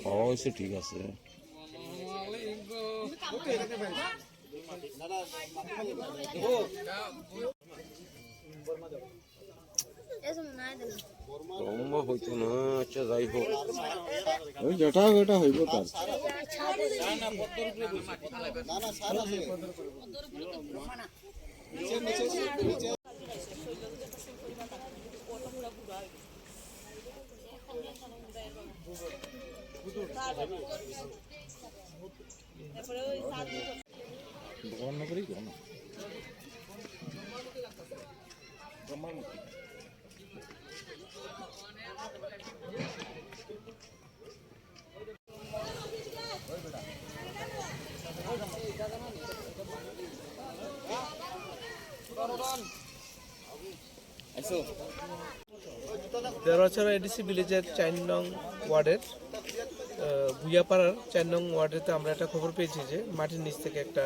পাওয়া হয়েছে, ঠিক আছে। হইতো না, আচ্ছা যাই হোক, ওই যেটা ওটা হইব তার। দেওয়াছড়া এডিসি ভিলেজের 4 নং ওয়ার্ডের ভুইয়াপাড়ার 4 নং ওয়ার্ডেতে আমরা একটা খবর পেয়েছি যে মাটির নিচ থেকে একটা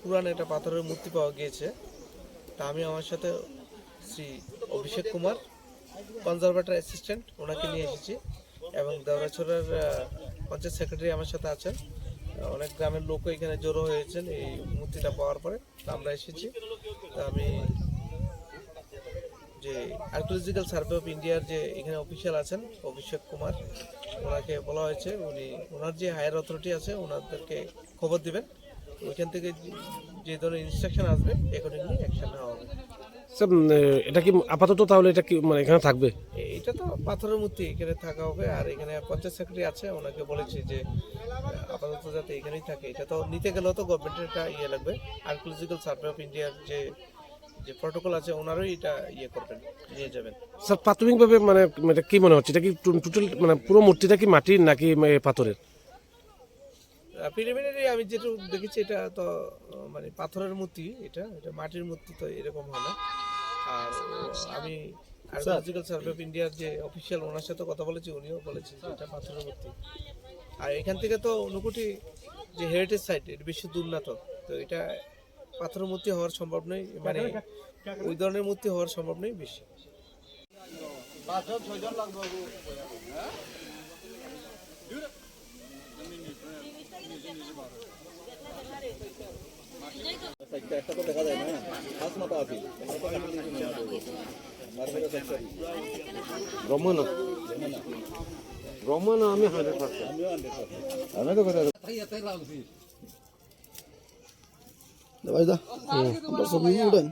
পুরানো একটা পাথরের মূর্তি পাওয়া গিয়েছে। তা আমি আমার সাথে শ্রী অভিষেক কুমার, কনজারভেটর অ্যাসিস্ট্যান্ট, ওনাকে নিয়ে এসেছি এবং দেওয়াছড়ার পঞ্চায়েত সেক্রেটারি আমার সাথে আছেন। অনেক গ্রামের লোকও এখানে জড়ো হয়েছেন এই মূর্তিটা পাওয়ার পরে। আমরা এসেছি, তা আমি যে আর্কিওলজিক্যাল সার্ভে অফ ইন্ডিয়ার যে এখানে অফিসিয়াল আছেন অভিষেক কুমার, ওনাকে বলা হয়েছে উনি ওনার যে হায়ার অথরিটি আছে ওনাদেরকে খবর দিবেন, ওইখান থেকে যে ধরনের ইনস্ট্রাকশন আসবে অ্যাকর্ডিংলি অ্যাকশন নেওয়া হবে। স্যার এটা কি আপাতত তাহলে এটা কি মানে এখানে থাকবে? এটা তো পাথরের মূর্তি, এখানে থাকা হবে। আর এখানে পঞ্চায়েত সেক্রেটারি আছে, ওনাকে বলেছি যে আপাতত যাতে এখানেই থাকে। এটা তো নিতে গেলেও তো গভর্নমেন্টের একটা ইয়ে লাগবে, আর্কিওলজিক্যাল সার্ভে অফ ইন্ডিয়ার যে প্রটোকল আছে ওনারই এটা ইয়ে করবেন, নিয়ে যাবেন। স্যার প্রাথমিকভাবে মানে এটা কি মনে হচ্ছে, এটা কি টোটাল মানে পুরো মূর্তিটা কি মাটির নাকি পাথরের? প্রিলিমিনারি আমি যেটা দেখেছি এটা তো মানে পাথরের মূর্তি, এটা মাটির মূর্তি তো এরকম হয় না। আর আমি আর্কিওলজিক্যাল সার্ভে অফ ইন্ডিয়ার যে অফিসিয়াল ওনার সাথে কথা বলেছি, উনিও বলেছেন যে এটা পাথরের মূর্তি। আর এখান থেকে তো ঊনকোটি যে হেরিটেজ সাইট, এটা বেশি দূর না, তো এটা পাথরের মূর্তি হওয়ার সম্ভব নেই, মানে ওই ধরনের মূর্তি হওয়ার সম্ভব নেই বেশি। রমনা রমনা আমি 100%, আমি তো কথা ভাই দা আমরা সবই উড়ান।